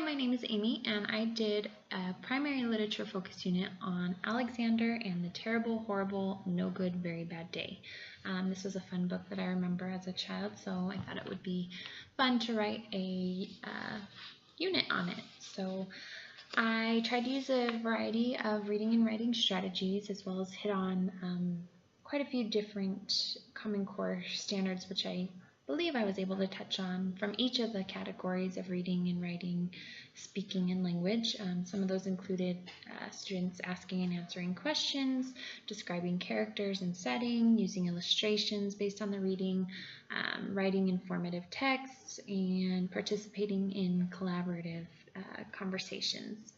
my name is Amy, and I did a primary literature focus unit on Alexander and the Terrible, Horrible, No Good, Very Bad Day. This was a fun book that I remember as a child, so I thought it would be fun to write a unit on it. So I tried to use a variety of reading and writing strategies, as well as hit on quite a few different Common Core standards, which I believe I was able to touch on from each of the categories of reading and writing, speaking, and language. Some of those included students asking and answering questions, describing characters and setting, using illustrations based on the reading, writing informative texts, and participating in collaborative conversations.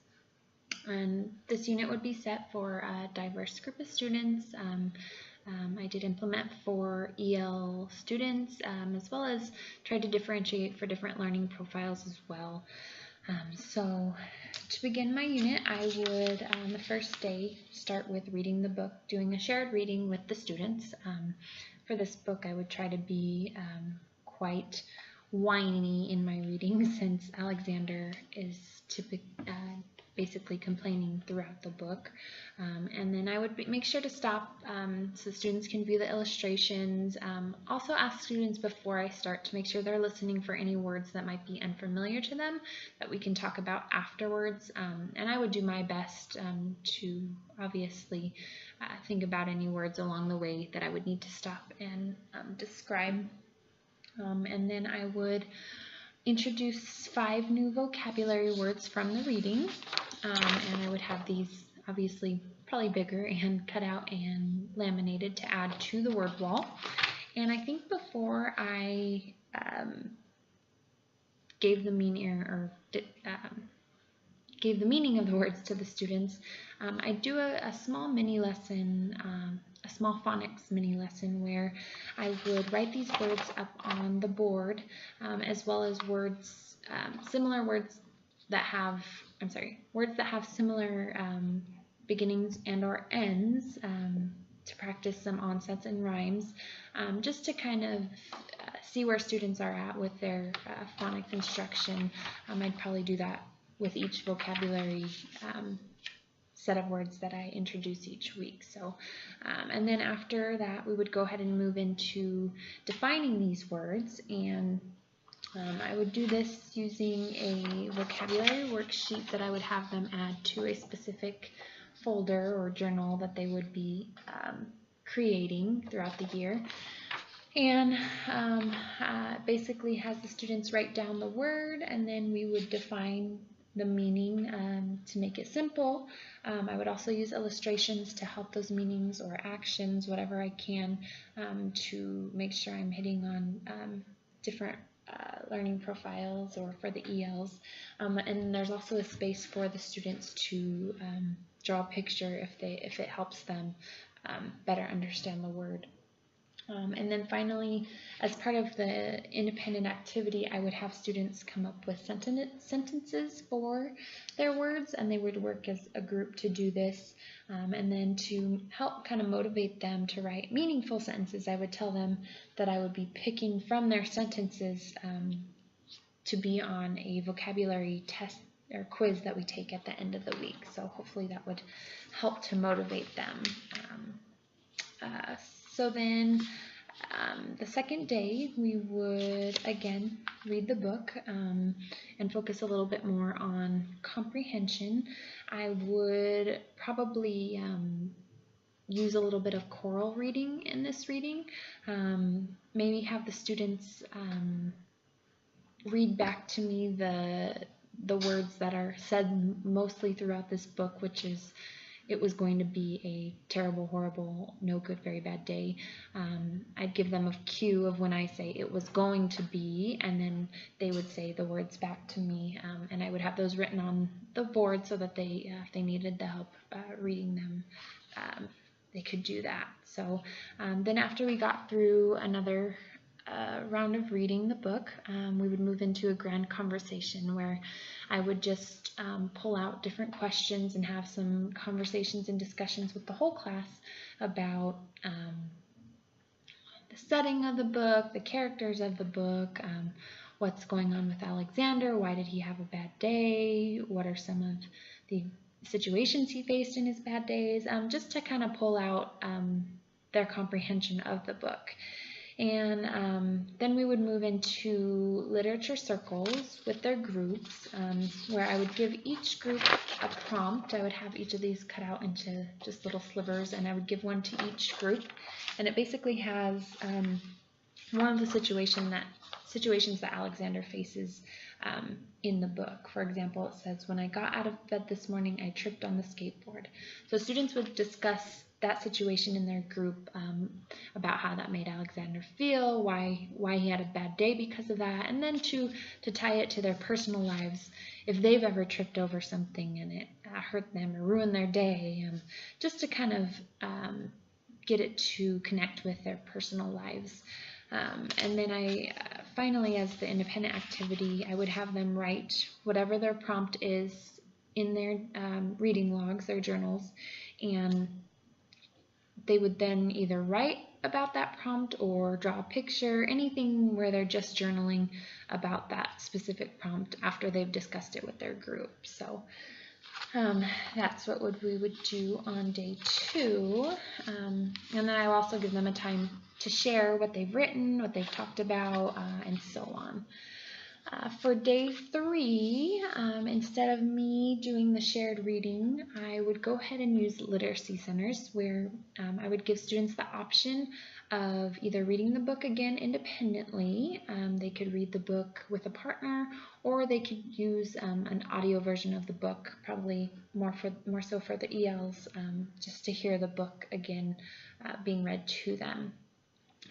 And this unit would be set for a diverse group of students. I did implement for EL students, as well as tried to differentiate for different learning profiles as well. So to begin my unit, I would on the first day start with reading the book, doing a shared reading with the students. For this book, I would try to be quite whiny in my reading, since Alexander is basically complaining throughout the book. And then I would make sure to stop so students can view the illustrations. Also ask students before I start to make sure they're listening for any words that might be unfamiliar to them that we can talk about afterwards. And I would do my best to obviously think about any words along the way that I would need to stop and describe. And then I would introduce 5 new vocabulary words from the reading, and I would have these obviously probably bigger and cut out and laminated to add to the word wall. And I think before I gave the meaning gave the meaning of the words to the students, I do a small mini lesson, a small phonics mini lesson, where I would write these words up on the board, as well as words, similar words that have, words that have similar beginnings and or ends, to practice some onsets and rhymes, just to kind of see where students are at with their phonics instruction. I'd probably do that with each vocabulary set of words that I introduce each week. So, and then after that, we would go ahead and move into defining these words, and I would do this using a vocabulary worksheet that I would have them add to a specific folder or journal that they would be creating throughout the year. And basically has the students write down the word, and then we would define the meaning to make it simple. I would also use illustrations to help those meanings or actions, whatever I can, to make sure I'm hitting on different learning profiles or for the ELs. And there's also a space for the students to draw a picture if it helps them better understand the word. And then finally, as part of the independent activity, I would have students come up with sentences for their words, and they would work as a group to do this. And then to help kind of motivate them to write meaningful sentences, I would tell them that I would be picking from their sentences to be on a vocabulary test or quiz that we take at the end of the week. So hopefully that would help to motivate them. So then the second day, we would again read the book and focus a little bit more on comprehension. I would probably use a little bit of choral reading in this reading. Maybe have the students read back to me the words that are said mostly throughout this book, which is, it was going to be a terrible, horrible, no good, very bad day. I'd give them a cue of when I say it was going to be, and then they would say the words back to me, and I would have those written on the board so that they, if they needed the help reading them, they could do that. So then after we got through another round of reading the book, we would move into a grand conversation where I would just pull out different questions and have some conversations and discussions with the whole class about the setting of the book, the characters of the book, what's going on with Alexander, why did he have a bad day, what are some of the situations he faced in his bad days, just to kind of pull out their comprehension of the book. And then we would move into literature circles with their groups, where I would give each group a prompt. I would have each of these cut out into just little slivers, and I would give one to each group. And it basically has one of the situations that Alexander faces in the book. For example, it says, "When I got out of bed this morning, I tripped on the skateboard." So students would discuss that situation in their group, about how that made Alexander feel, why he had a bad day because of that, and then to tie it to their personal lives, if they've ever tripped over something and it hurt them or ruined their day, just to kind of get it to connect with their personal lives. And then finally, as the independent activity, I would have them write whatever their prompt is in their reading logs, their journals, and they would then either write about that prompt or draw a picture, anything where they're just journaling about that specific prompt after they've discussed it with their group. So that's what we would do on day 2. And then I will also give them a time to share what they've written, what they've talked about, and so on. For day 3, instead of me doing the shared reading, I would go ahead and use literacy centers, where I would give students the option of either reading the book again independently. They could read the book with a partner, or they could use an audio version of the book, probably more so for the ELs, just to hear the book again being read to them.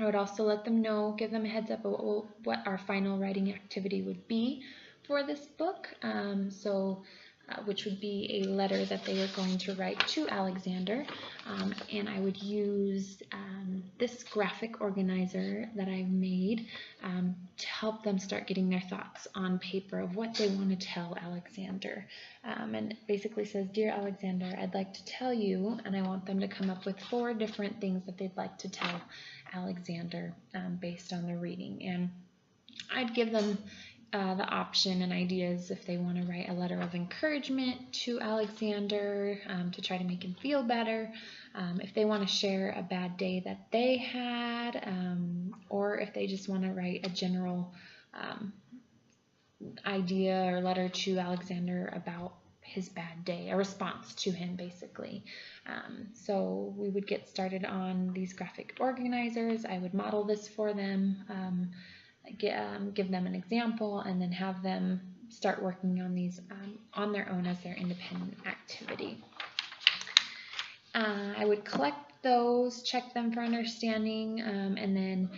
I would also let them know, give them a heads up of what our final writing activity would be for this book, which would be a letter that they are going to write to Alexander. And I would use this graphic organizer that I've made to help them start getting their thoughts on paper of what they want to tell Alexander. And it basically says, "Dear Alexander, I'd like to tell you," and I want them to come up with 4 different things that they'd like to tell Alexander based on their reading. And I'd give them the option and ideas if they want to write a letter of encouragement to Alexander to try to make him feel better, if they want to share a bad day that they had, or if they just want to write a general idea or letter to Alexander about his bad day, a response to him basically. So we would get started on these graphic organizers. I would model this for them, give them an example, and then have them start working on these on their own as their independent activity. I would collect those, check them for understanding, and then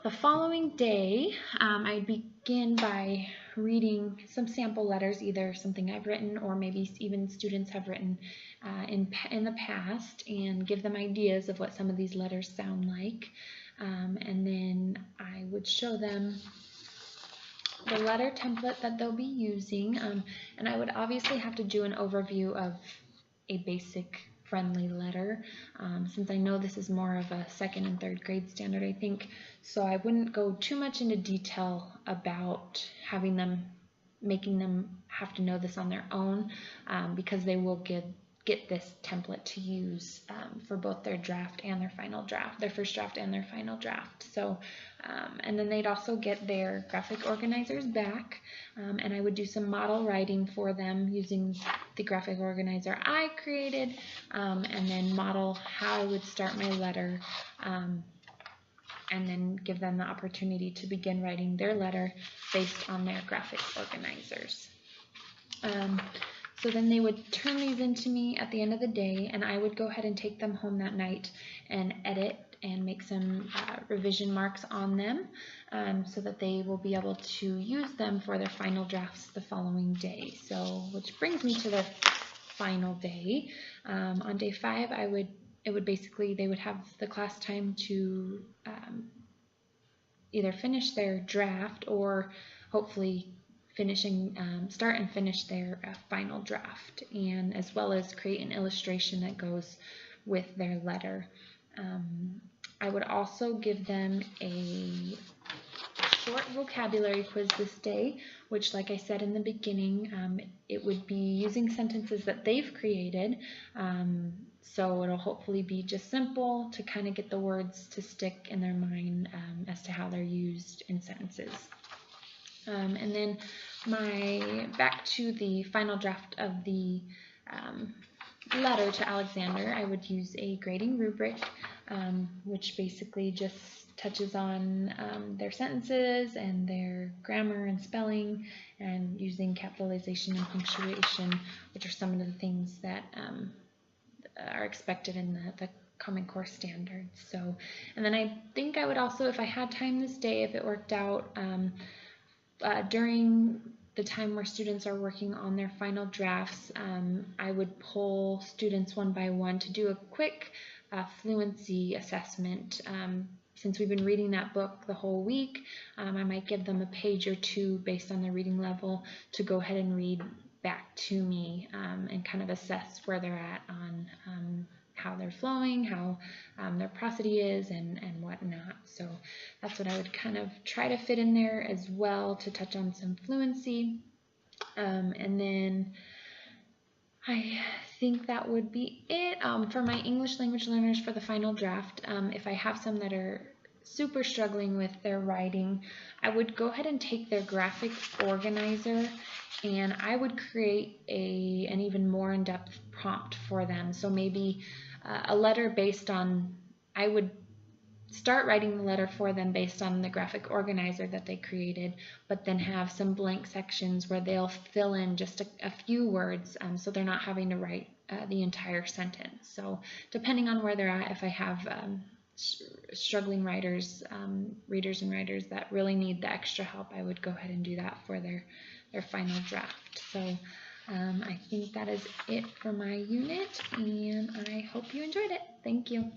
the following day I'd begin by reading some sample letters, either something I've written or maybe even students have written in the past, and give them ideas of what some of these letters sound like. And then I would show them the letter template that they'll be using, and I would obviously have to do an overview of a basic friendly letter, since I know this is more of a 2nd and 3rd grade standard, I think, so I wouldn't go too much into detail about making them have to know this on their own, because they will get this template to use for both their draft and their final draft, their first draft and their final draft. So, and then they'd also get their graphic organizers back, and I would do some model writing for them using the graphic organizer I created, and then model how I would start my letter, and then give them the opportunity to begin writing their letter based on their graphic organizers. So then they would turn these into me at the end of the day, and I would go ahead and take them home that night and edit and make some revision marks on them, so that they will be able to use them for their final drafts the following day. So, which brings me to the final day. On day 5, they would have the class time to either finish their draft or hopefully start and finish their final draft, and as well as create an illustration that goes with their letter. I would also give them a short vocabulary quiz this day, which, like I said in the beginning, it would be using sentences that they've created. So it'll hopefully be just simple to kind of get the words to stick in their mind as to how they're used in sentences. And then back to the final draft of the letter to Alexander, I would use a grading rubric, which basically just touches on their sentences and their grammar and spelling, and using capitalization and punctuation, which are some of the things that are expected in the Common Core standards. So, and then I think I would also, if I had time this day, if it worked out, during the time where students are working on their final drafts, I would poll students one by one to do a quick fluency assessment. Since we've been reading that book the whole week, I might give them a page or two based on their reading level to go ahead and read back to me and kind of assess where they're at on how they're flowing, how their prosody is, and whatnot. So that's what I would kind of try to fit in there as well, to touch on some fluency. And then I think that would be it. For my English language learners for the final draft, if I have some that are super struggling with their writing, I would go ahead and take their graphic organizer and I would create an even more in-depth prompt for them. So maybe a letter based on, I would start writing the letter for them based on the graphic organizer that they created, but then have some blank sections where they'll fill in just a few words, so they're not having to write the entire sentence. So depending on where they're at, if I have struggling writers, readers and writers that really need the extra help, I would go ahead and do that for their final draft. So I think that is it for my unit, and I hope you enjoyed it. Thank you.